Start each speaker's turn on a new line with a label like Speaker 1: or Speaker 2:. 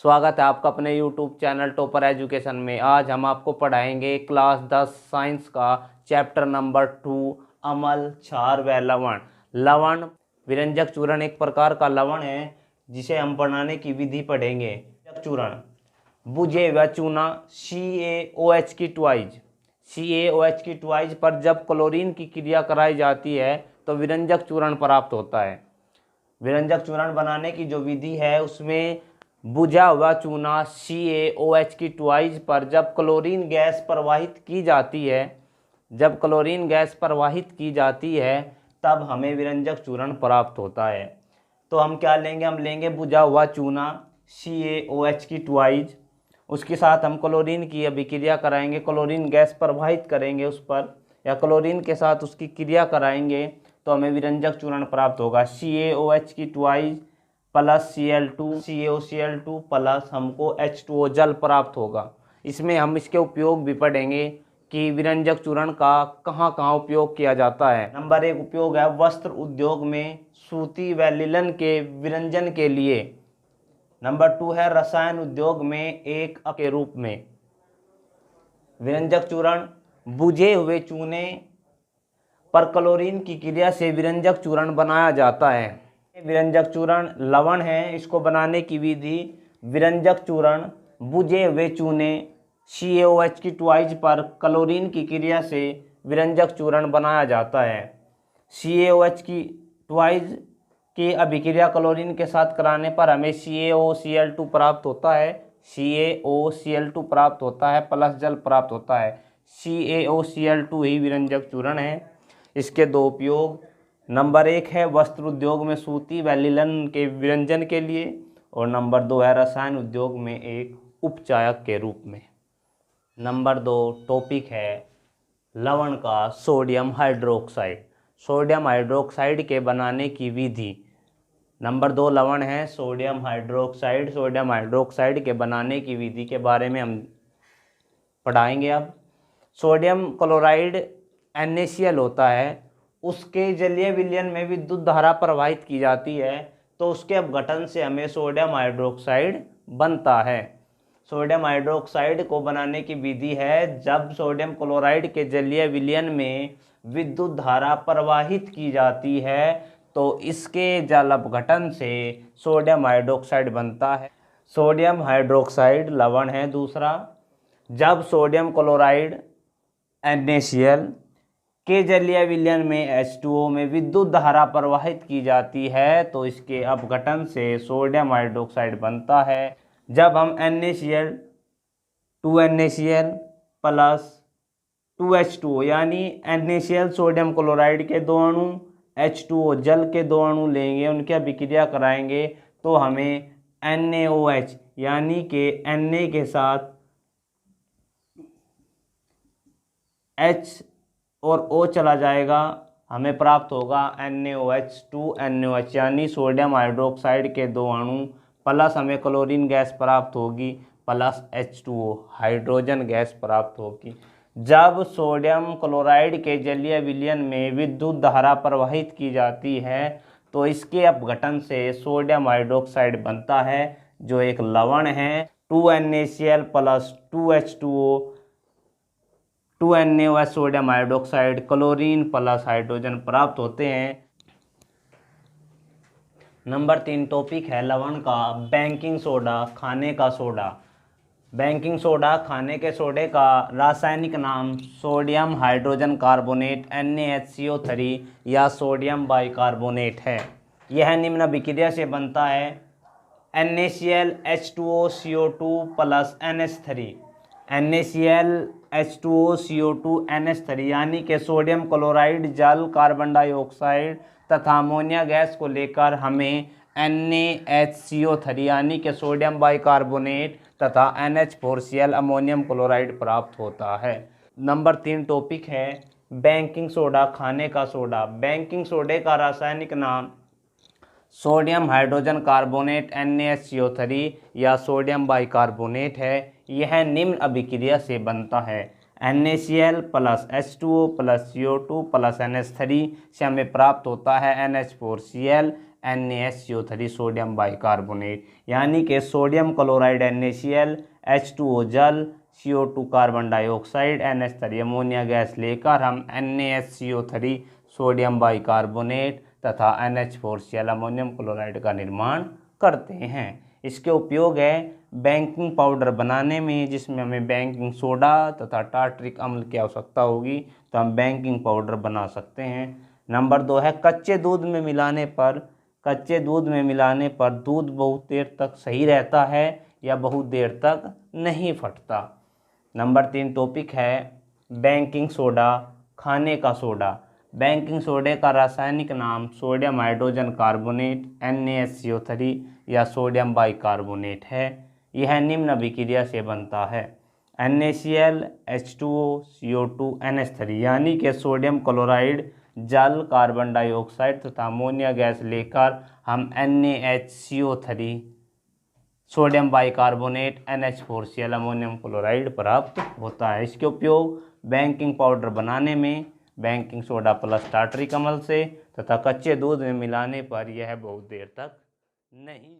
Speaker 1: स्वागत है आपका अपने YouTube चैनल टॉपर एजुकेशन में। आज हम आपको पढ़ाएंगे क्लास 10 साइंस का चैप्टर नंबर 2 अम्ल, क्षार व लवण। लवण विरंजक चूर्ण एक प्रकार का लवण है जिसे हम बनाने की विधि पढ़ेंगे। चूर्ण बुझे व चूना CaOH की ट्वाइज पर जब क्लोरीन की क्रिया कराई जाती है तो विरंजक चूर्ण प्राप्त होता है। विरंजक चूर्ण बनाने की जो विधि है उसमें बुझा हुआ चूना CaOH की ट्वाइज पर जब क्लोरीन गैस प्रवाहित की जाती है तब हमें विरंजक चूर्ण प्राप्त होता है। तो हम क्या लेंगे, हम लेंगे बुझा हुआ चूना CaOH की ट्वाइज, उसके साथ हम क्लोरीन की अभिक्रिया कराएंगे, क्लोरीन गैस प्रवाहित करेंगे उस पर या क्लोरीन के साथ उसकी क्रिया कराएंगे तो हमें विरंजक चूर्ण प्राप्त होगा। CaOH की ट्वाइज प्लस CaCl2 प्लस हमको H2O जल प्राप्त होगा। इसमें हम इसके उपयोग भी पढ़ेंगे कि विरंजक चूर्ण का कहाँ कहाँ उपयोग किया जाता है। नंबर 1 उपयोग है वस्त्र उद्योग में सूती व लिनन के विरंजन के लिए। नंबर 2 है रसायन उद्योग में एक के रूप में। विरंजक चूर्ण बुझे हुए चूने पर क्लोरीन की क्रिया से विरंजक चूर्ण बनाया जाता है। विरंजक चूर्ण लवण है, इसको बनाने की विधि विरंजक चूर्ण बुझे हुए चूने CaOH की ट्वाइज पर क्लोरीन की क्रिया से विरंजक चूर्ण बनाया जाता है। CaOH की ट्वाइज की अभिक्रिया क्लोरीन के साथ कराने पर हमें CaOCl2 प्राप्त होता है। CaOCl2 प्राप्त होता है प्लस जल प्राप्त होता है। CaOCl2 ही विरंजक चूर्ण है। इसके दो उपयोग, नंबर 1 है वस्त्र उद्योग में सूती व लिनन के विरंजन के लिए और नंबर 2 है रसायन उद्योग में एक उपचायक के रूप में। नंबर 2 टॉपिक है लवण का सोडियम हाइड्रोक्साइड। सोडियम हाइड्रोक्साइड के बनाने की विधि। नंबर 2 लवण है सोडियम हाइड्रोक्साइड। सोडियम हाइड्रोक्साइड के बनाने की विधि के बारे में हम पढ़ाएंगे। अब सोडियम क्लोराइड NaCl होता है, उसके जलीय विलयन में विद्युत धारा प्रवाहित की जाती है तो उसके अपघटन से हमें सोडियम हाइड्रोक्साइड बनता है। सोडियम हाइड्रोक्साइड को बनाने की विधि है जब सोडियम क्लोराइड के जलीय विलयन में विद्युत धारा प्रवाहित की जाती है तो इसके जल अपघटन से सोडियम हाइड्रोक्साइड बनता है। सोडियम हाइड्रोक्साइड लवण है। दूसरा, जब सोडियम क्लोराइड NaCl के जलीय विलयन में H2O में विद्युत धारा प्रवाहित की जाती है तो इसके अपघटन से सोडियम हाइड्रोक्साइड बनता है। जब हम NaCl 2NaCl प्लस 2H2O यानी NaCl सोडियम क्लोराइड के दो अणु, H2O जल के दो अणु लेंगे, उनकी अभिक्रिया कराएंगे तो हमें NaOH यानी कि Na के साथ H और O चला जाएगा, हमें प्राप्त होगा NaOH 2NaOH यानी सोडियम हाइड्रोक्साइड के दो अणु प्लस हमें क्लोरीन गैस प्राप्त होगी प्लस H2O हाइड्रोजन गैस प्राप्त होगी। जब सोडियम क्लोराइड के जलीय विलयन में विद्युत धारा प्रवाहित की जाती है तो इसके अपघटन से सोडियम हाइड्रोक्साइड बनता है जो एक लवण है। 2NaCl plus 2H2O 2NaOH sodium hydroxide chlorine plus hydrogen प्राप्त होते हैं। नंबर 3 टॉपिक है लवण का बेकिंग सोडा, खाने का सोडा। बेकिंग सोडा खाने के सोडे का रासायनिक नाम सोडियम हाइड्रोजन कार्बोनेट NaHCO3 या सोडियम बाइकार्बोनेट है। यह निम्न अभिक्रिया से बनता है NaCl H2O CO2 plus NH3। NaCl H2O CO2 NH3 यानी कि सोडियम क्लोराइड जल, कार्बन डाइऑक्साइड तथा अमोनिया गैस को लेकर हमें NaHCO3 यानी कि सोडियम बाइकार्बोनेट तथा NH4Cl अमोनियम क्लोराइड प्राप्त होता है। नंबर 3 टॉपिक है बेकिंग सोडा, खाने का सोडा। बेकिंग सोडे का रासायनिक नाम सोडियम हाइड्रोजन कार्बोनेट NaHCO3 या सोडियम बाइकार्बोनेट है। यह निम्न अभिक्रिया से बनता है NaCl plus H2O plus CO2 plus NH3 से हमें प्राप्त होता है NH4Cl NaCO3 सोडियम बाइकार्बोनेट, यानी कि सोडियम क्लोराइड NaCl, H2O जल, CO2 carbon dioxide, NH3 ammonia gas लेकर हम NaCO3 सोडियम बाइकार्बोनेट तथा NH4Cl अमोनियम क्लोराइड का निर्माण करते हैं। इसके उपयोग है बेकिंग पाउडर बनाने में, जिसमें हमें बेकिंग सोडा तथा टार्टरिक अम्ल की आवश्यकता होगी, तो हम बेकिंग पाउडर बना सकते हैं। नंबर 2 है कच्चे दूध में मिलाने पर दूध बहुत देर तक सही रहता है या बहुत देर तक नहीं फटता। नंबर 3 टॉपिक है बेकिंग सोडा, खाने का सोडा। बेकिंग सोडे का रासायनिक नाम सोडियम हाइड्रोजन कार्बोनेट NaCO3 या सोडियम बाइकार्बोनेट है। यह निम्न अभिक्रिया से बनता है NaCl, H2O, CO2, NH3, यानी कि सोडियम क्लोराइड जल, कार्बन डाइऑक्साइड तथा अमोनिया गैस लेकर हम NaCO3 sodium bicarbonate NH4Cl ammonium chloride प्राप्त होता है। इसके उपयोग बेकिंग पाउडर बनाने में बेकिंग सोडा प्लस टार्टरिक अम्ल से तथा कच्चे दूध में मिलाने पर यह बहुत देर तक नहीं